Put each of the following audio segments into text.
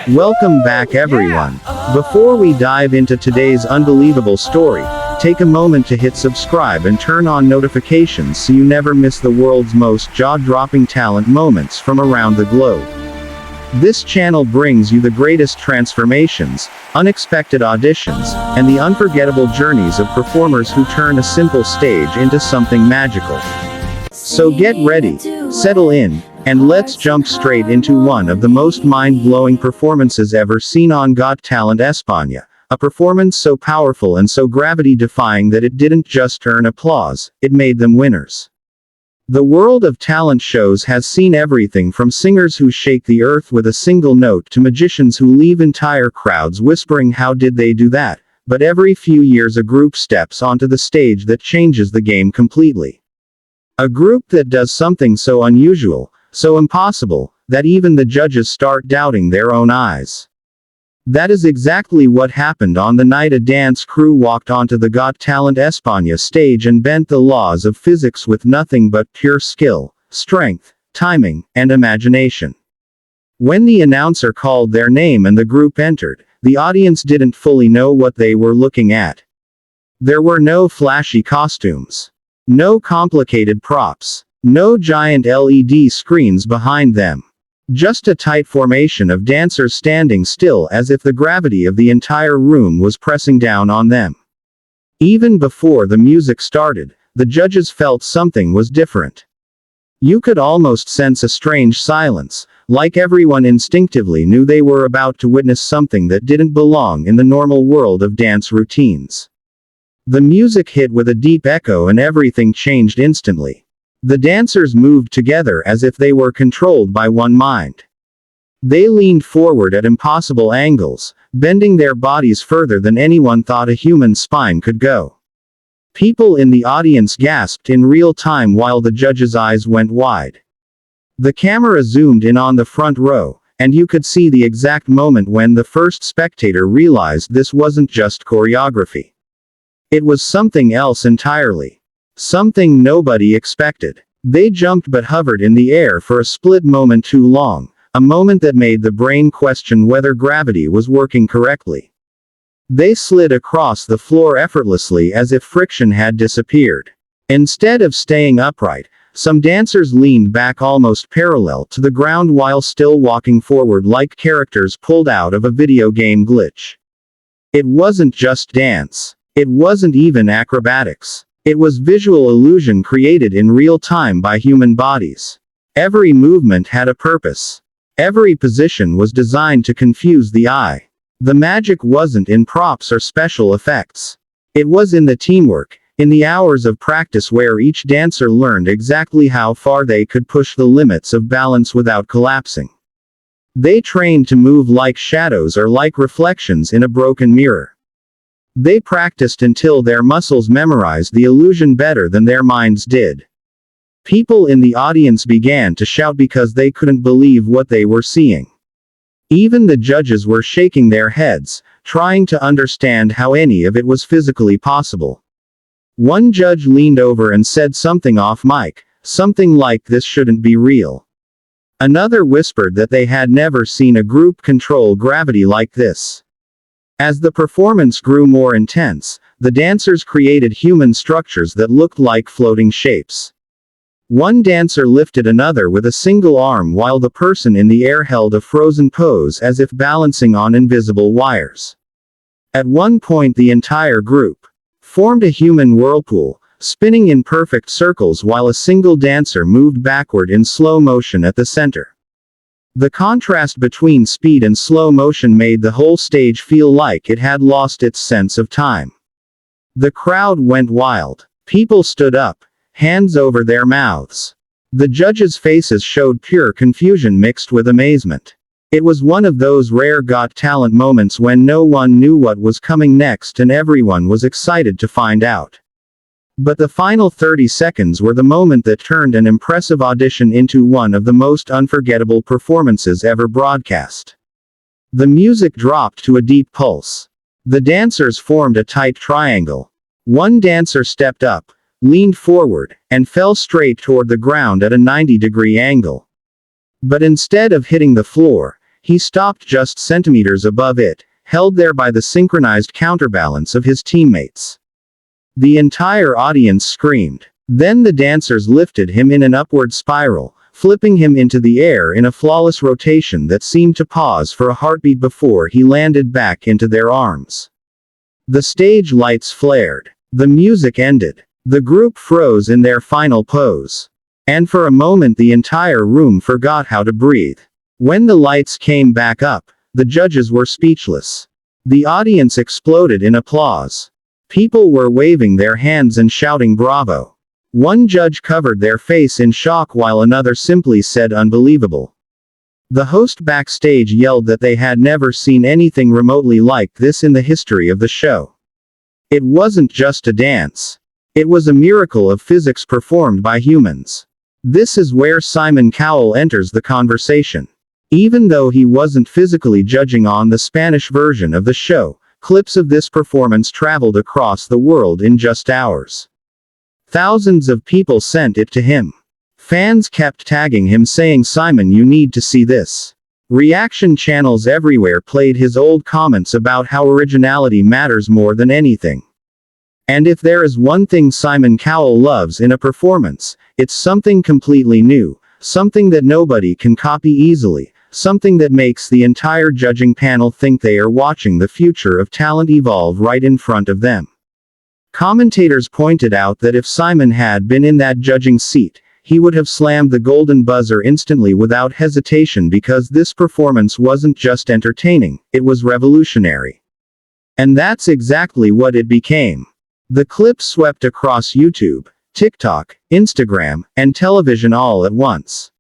Welcome back everyone. Before we dive into today's unbelievable story, take a moment to hit subscribe and turn on notifications so you never miss the world's most jaw-dropping talent moments from around the globe. This channel brings you the greatest transformations, unexpected auditions, and the unforgettable journeys of performers who turn a simple stage into something magical. So get ready, settle in, and let's jump straight into one of the most mind-blowing performances ever seen on Got Talent España, a performance so powerful and so gravity-defying that it didn't just earn applause, it made them winners. The world of talent shows has seen everything from singers who shake the earth with a single note to magicians who leave entire crowds whispering "how did they do that?" But every few years a group steps onto the stage that changes the game completely. A group that does something so unusual, so impossible, that even the judges start doubting their own eyes. That is exactly what happened on the night a dance crew walked onto the Got Talent España stage and bent the laws of physics with nothing but pure skill, strength, timing, and imagination. When the announcer called their name and the group entered, the audience didn't fully know what they were looking at. There were no flashy costumes. No complicated props. No giant LED screens behind them. Just a tight formation of dancers standing still as if the gravity of the entire room was pressing down on them. Even before the music started, the judges felt something was different. You could almost sense a strange silence, like everyone instinctively knew they were about to witness something that didn't belong in the normal world of dance routines. The music hit with a deep echo and everything changed instantly. The dancers moved together as if they were controlled by one mind. They leaned forward at impossible angles, bending their bodies further than anyone thought a human spine could go. People in the audience gasped in real time while the judges' eyes went wide. The camera zoomed in on the front row, and you could see the exact moment when the first spectator realized this wasn't just choreography. It was something else entirely. Something nobody expected. They jumped but hovered in the air for a split moment too long, a moment that made the brain question whether gravity was working correctly. They slid across the floor effortlessly as if friction had disappeared. Instead of staying upright, some dancers leaned back almost parallel to the ground while still walking forward like characters pulled out of a video game glitch. It wasn't just dance. It wasn't even acrobatics. It was visual illusion created in real time by human bodies. Every movement had a purpose. Every position was designed to confuse the eye. The magic wasn't in props or special effects. It was in the teamwork, in the hours of practice where each dancer learned exactly how far they could push the limits of balance without collapsing. They trained to move like shadows or like reflections in a broken mirror. They practiced until their muscles memorized the illusion better than their minds did. People in the audience began to shout because they couldn't believe what they were seeing. Even the judges were shaking their heads, trying to understand how any of it was physically possible. One judge leaned over and said something off mic, something like "this shouldn't be real." Another whispered that they had never seen a group control gravity like this. As the performance grew more intense, the dancers created human structures that looked like floating shapes. One dancer lifted another with a single arm while the person in the air held a frozen pose as if balancing on invisible wires. At one point the entire group formed a human whirlpool, spinning in perfect circles while a single dancer moved backward in slow motion at the center. The contrast between speed and slow motion made the whole stage feel like it had lost its sense of time. The crowd went wild. People stood up, hands over their mouths. The judges' faces showed pure confusion mixed with amazement. It was one of those rare Got Talent moments when no one knew what was coming next and everyone was excited to find out. But the final 30 seconds were the moment that turned an impressive audition into one of the most unforgettable performances ever broadcast. The music dropped to a deep pulse. The dancers formed a tight triangle. One dancer stepped up, leaned forward, and fell straight toward the ground at a 90-degree angle. But instead of hitting the floor, He stopped just centimeters above it, held there by the synchronized counterbalance of his teammates. The entire audience screamed. Then the dancers lifted him in an upward spiral, flipping him into the air in a flawless rotation that seemed to pause for a heartbeat before he landed back into their arms. The stage lights flared. The music ended. The group froze in their final pose. And for a moment the entire room forgot how to breathe. When the lights came back up, the judges were speechless. The audience exploded in applause. People were waving their hands and shouting bravo. One judge covered their face in shock while another simply said unbelievable. The host backstage yelled that they had never seen anything remotely like this in the history of the show. It wasn't just a dance. It was a miracle of physics performed by humans. This is where Simon Cowell enters the conversation. Even though he wasn't physically judging on the Spanish version of the show, clips of this performance traveled across the world in just hours. Thousands of people sent it to him. Fans kept tagging him saying, "Simon, you need to see this." Reaction channels everywhere played his old comments about how originality matters more than anything. And if there is one thing Simon Cowell loves in a performance, it's something completely new, something that nobody can copy easily, something that makes the entire judging panel think they are watching the future of talent evolve right in front of them. Commentators pointed out that if Simon had been in that judging seat, he would have slammed the golden buzzer instantly without hesitation because this performance wasn't just entertaining, it was revolutionary. And that's exactly what it became. The clip swept across YouTube, TikTok, Instagram, and television all at once.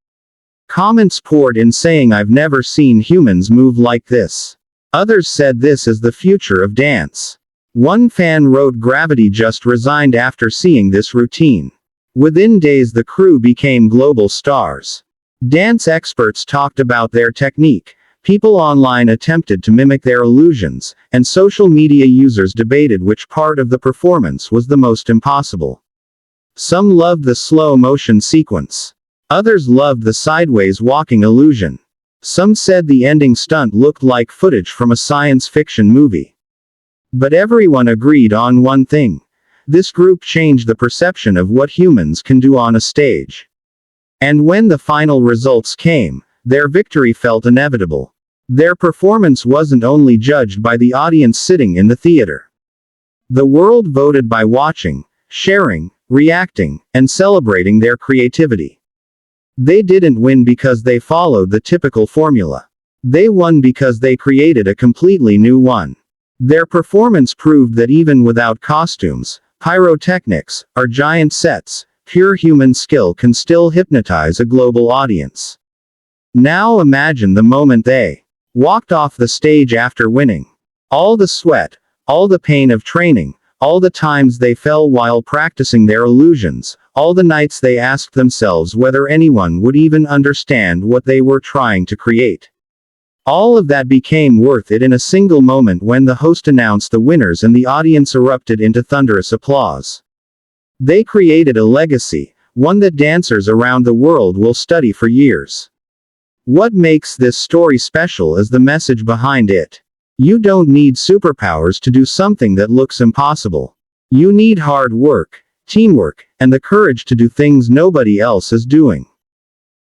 Comments poured in saying, "I've never seen humans move like this." Others said this is the future of dance. One fan wrote, "Gravity just resigned after seeing this routine." Within days the crew became global stars. Dance experts talked about their technique, people online attempted to mimic their illusions, and social media users debated which part of the performance was the most impossible. Some loved the slow motion sequence. Others loved the sideways walking illusion. Some said the ending stunt looked like footage from a science fiction movie. But everyone agreed on one thing. This group changed the perception of what humans can do on a stage. And when the final results came, their victory felt inevitable. Their performance wasn't only judged by the audience sitting in the theater. The world voted by watching, sharing, reacting, and celebrating their creativity. They didn't win because they followed the typical formula. They won because they created a completely new one. Their performance proved that even without costumes, pyrotechnics, or giant sets, pure human skill can still hypnotize a global audience. Now imagine the moment they walked off the stage after winning. All the sweat, all the pain of training, all the times they fell while practicing their illusions, all the nights they asked themselves whether anyone would even understand what they were trying to create. All of that became worth it in a single moment when the host announced the winners and the audience erupted into thunderous applause. They created a legacy, one that dancers around the world will study for years. What makes this story special is the message behind it. You don't need superpowers to do something that looks impossible. You need hard work, teamwork, and the courage to do things nobody else is doing.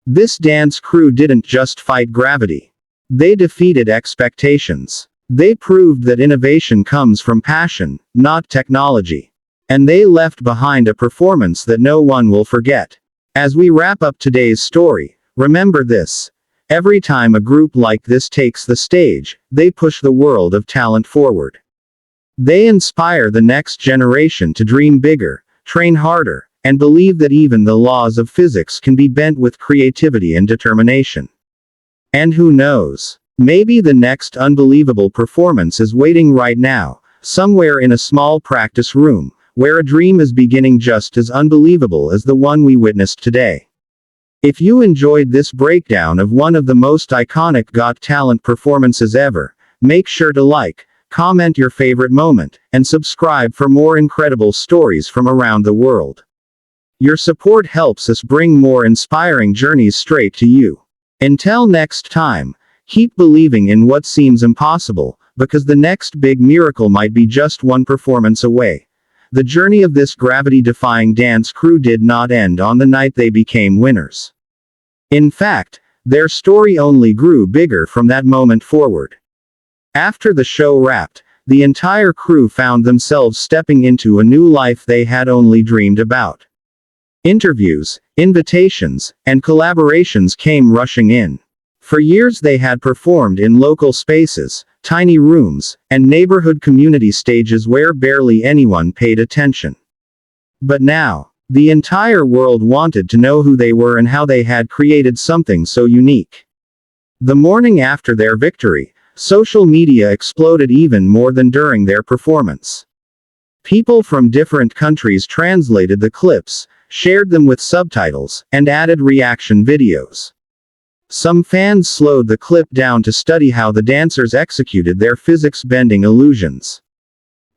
This dance crew didn't just fight gravity. They defeated expectations. They proved that innovation comes from passion, not technology. And they left behind a performance that no one will forget. As we wrap up today's story, remember this. Every time a group like this takes the stage, they push the world of talent forward. They inspire the next generation to dream bigger, train harder, and believe that even the laws of physics can be bent with creativity and determination. And who knows? Maybe the next unbelievable performance is waiting right now, somewhere in a small practice room, where a dream is beginning just as unbelievable as the one we witnessed today. If you enjoyed this breakdown of one of the most iconic Got Talent performances ever, make sure to like, comment your favorite moment, and subscribe for more incredible stories from around the world. Your support helps us bring more inspiring journeys straight to you. Until next time, Keep believing in what seems impossible, because the next big miracle might be just one performance away. The journey of this gravity-defying dance crew did not end on the night they became winners. In fact, their story only grew bigger from that moment forward. After the show wrapped, the entire crew found themselves stepping into a new life they had only dreamed about. Interviews, invitations, and collaborations came rushing in. For years they had performed in local spaces, tiny rooms, and neighborhood community stages where barely anyone paid attention. But now, the entire world wanted to know who they were and how they had created something so unique. The morning after their victory, social media exploded even more than during their performance. People from different countries translated the clips, shared them with subtitles, and added reaction videos. Some fans slowed the clip down to study how the dancers executed their physics-bending illusions.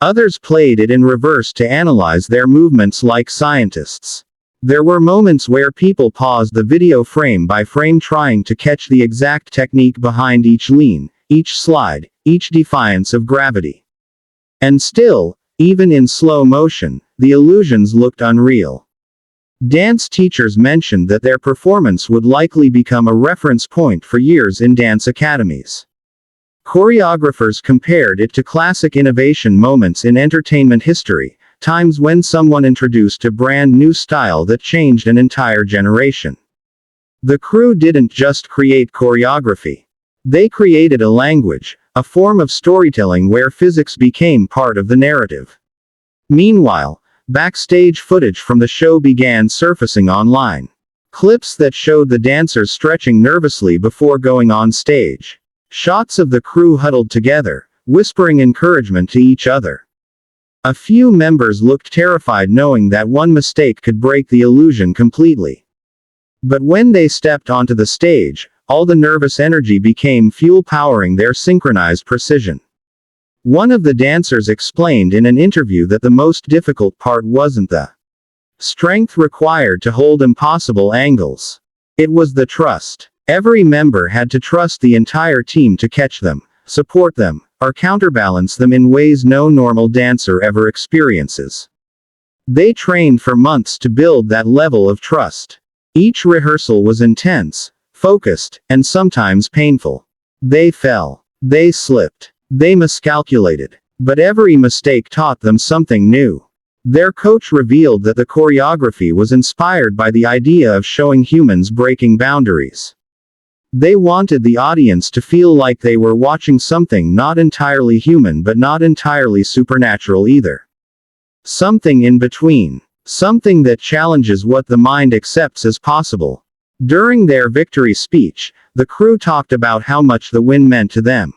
Others played it in reverse to analyze their movements like scientists. There were moments where people paused the video frame by frame trying to catch the exact technique behind each lean, each slide, each defiance of gravity. And still, even in slow motion, the illusions looked unreal. Dance teachers mentioned that their performance would likely become a reference point for years in dance academies. Choreographers compared it to classic innovation moments in entertainment history, times when someone introduced a brand new style that changed an entire generation. The crew didn't just create choreography. They created a language, a form of storytelling where physics became part of the narrative. Meanwhile, backstage footage from the show began surfacing online. Clips that showed the dancers stretching nervously before going on stage. Shots of the crew huddled together, whispering encouragement to each other. A few members looked terrified knowing that one mistake could break the illusion completely. But when they stepped onto the stage, all the nervous energy became fuel powering their synchronized precision. One of the dancers explained in an interview that the most difficult part wasn't the strength required to hold impossible angles. It was the trust. Every member had to trust the entire team to catch them, support them, or counterbalance them in ways no normal dancer ever experiences. They trained for months to build that level of trust. Each rehearsal was intense, focused, and sometimes painful. They fell. They slipped. They miscalculated. But every mistake taught them something new. Their coach revealed that the choreography was inspired by the idea of showing humans breaking boundaries. They wanted the audience to feel like they were watching something not entirely human but not entirely supernatural either. Something in between. Something that challenges what the mind accepts as possible. During their victory speech, the crew talked about how much the win meant to them.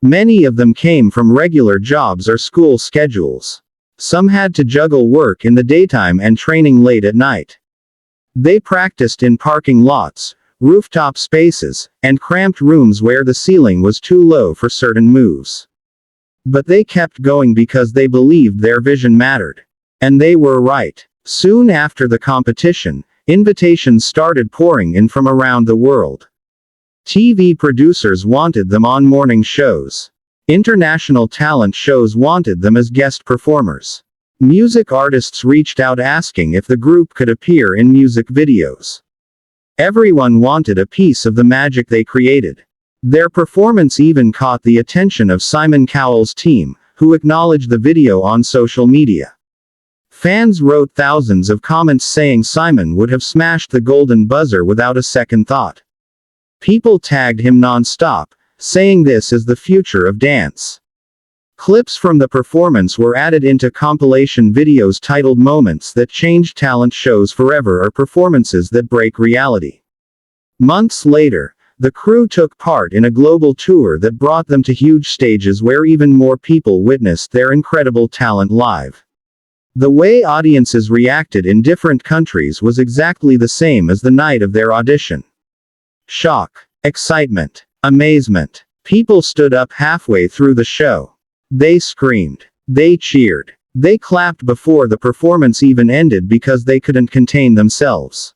Many of them came from regular jobs or school schedules. Some had to juggle work in the daytime and training late at night. They practiced in parking lots, rooftop spaces, and cramped rooms where the ceiling was too low for certain moves. But they kept going because they believed their vision mattered. And they were right. Soon after the competition, invitations started pouring in from around the world. TV producers wanted them on morning shows. International talent shows wanted them as guest performers. Music artists reached out asking if the group could appear in music videos. Everyone wanted a piece of the magic they created. Their performance even caught the attention of Simon Cowell's team, who acknowledged the video on social media. Fans wrote thousands of comments saying Simon would have smashed the golden buzzer without a second thought. People tagged him non-stop, saying this is the future of dance. Clips from the performance were added into compilation videos titled Moments That Changed Talent Shows Forever or Performances That Break Reality. Months later, the crew took part in a global tour that brought them to huge stages where even more people witnessed their incredible talent live. The way audiences reacted in different countries was exactly the same as the night of their audition. Shock, excitement, amazement. People stood up halfway through the show. They screamed. They cheered. They clapped before the performance even ended because they couldn't contain themselves.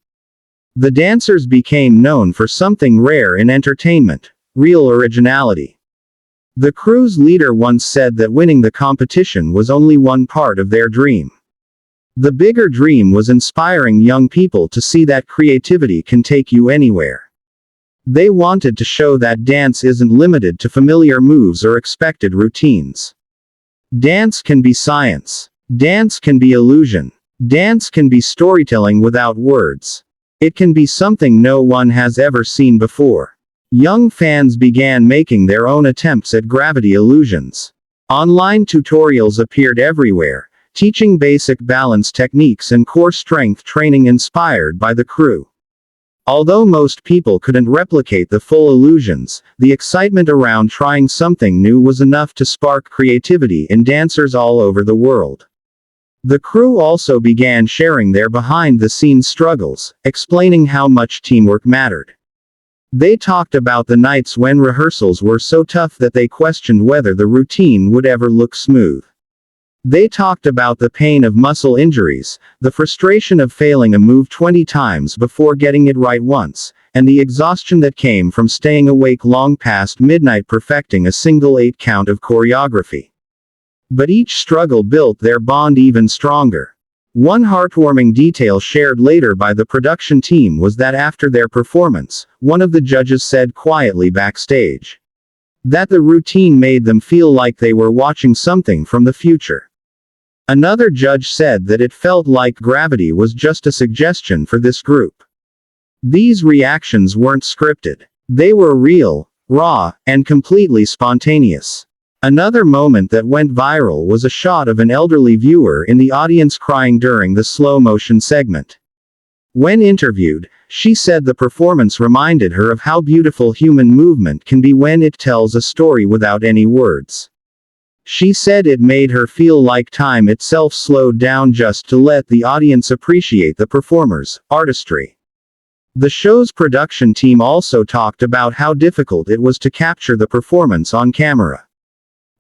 The dancers became known for something rare in entertainment: real originality. The crew's leader once said that winning the competition was only one part of their dream. The bigger dream was inspiring young people to see that creativity can take you anywhere. They wanted to show that dance isn't limited to familiar moves or expected routines. Dance can be science. Dance can be illusion. Dance can be storytelling without words. It can be something no one has ever seen before. Young fans began making their own attempts at gravity illusions. Online tutorials appeared everywhere, teaching basic balance techniques and core strength training inspired by the crew. Although most people couldn't replicate the full illusions, the excitement around trying something new was enough to spark creativity in dancers all over the world. The crew also began sharing their behind-the-scenes struggles, explaining how much teamwork mattered. They talked about the nights when rehearsals were so tough that they questioned whether the routine would ever look smooth. They talked about the pain of muscle injuries, the frustration of failing a move 20 times before getting it right once, and the exhaustion that came from staying awake long past midnight perfecting a single 8 count of choreography. But each struggle built their bond even stronger. One heartwarming detail shared later by the production team was that after their performance, one of the judges said quietly backstage that the routine made them feel like they were watching something from the future. Another judge said that it felt like gravity was just a suggestion for this group. These reactions weren't scripted. They were real, raw, and completely spontaneous. Another moment that went viral was a shot of an elderly viewer in the audience crying during the slow-motion segment. When interviewed, she said the performance reminded her of how beautiful human movement can be when it tells a story without any words. She said it made her feel like time itself slowed down just to let the audience appreciate the performer's artistry. The show's production team also talked about how difficult it was to capture the performance on camera.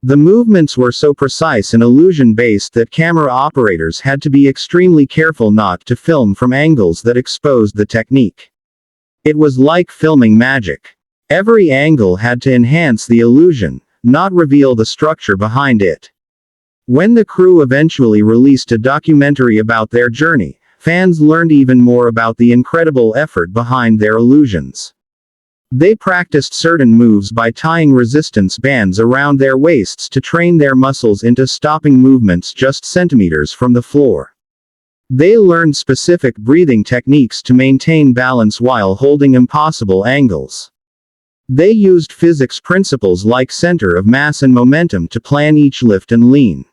The movements were so precise and illusion-based that camera operators had to be extremely careful not to film from angles that exposed the technique. It was like filming magic. Every angle had to enhance the illusion, not reveal the structure behind it. When the crew eventually released a documentary about their journey, fans learned even more about the incredible effort behind their illusions. They practiced certain moves by tying resistance bands around their waists to train their muscles into stopping movements just centimeters from the floor. They learned specific breathing techniques to maintain balance while holding impossible angles. They used physics principles like center of mass and momentum to plan each lift and lean.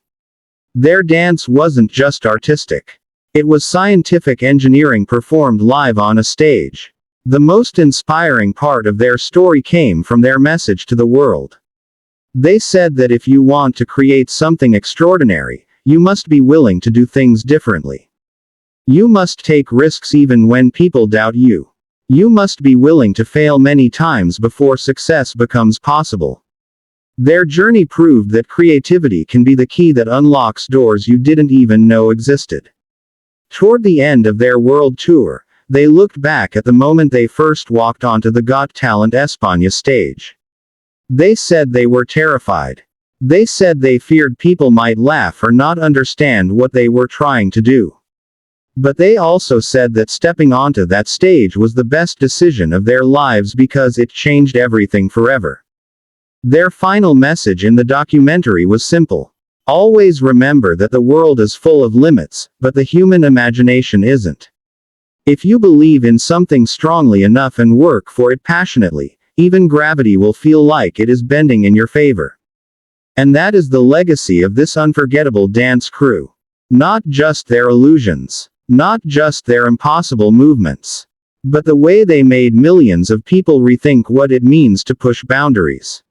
Their dance wasn't just artistic. It was scientific engineering performed live on a stage. The most inspiring part of their story came from their message to the world. They said that if you want to create something extraordinary, you must be willing to do things differently. You must take risks even when people doubt you. You must be willing to fail many times before success becomes possible. Their journey proved that creativity can be the key that unlocks doors you didn't even know existed. Toward the end of their world tour, they looked back at the moment they first walked onto the Got Talent España stage. They said they were terrified. They said they feared people might laugh or not understand what they were trying to do. But they also said that stepping onto that stage was the best decision of their lives because it changed everything forever. Their final message in the documentary was simple. Always remember that the world is full of limits, but the human imagination isn't. If you believe in something strongly enough and work for it passionately, even gravity will feel like it is bending in your favor. And that is the legacy of this unforgettable dance crew. Not just their illusions. Not just their impossible movements. But the way they made millions of people rethink what it means to push boundaries.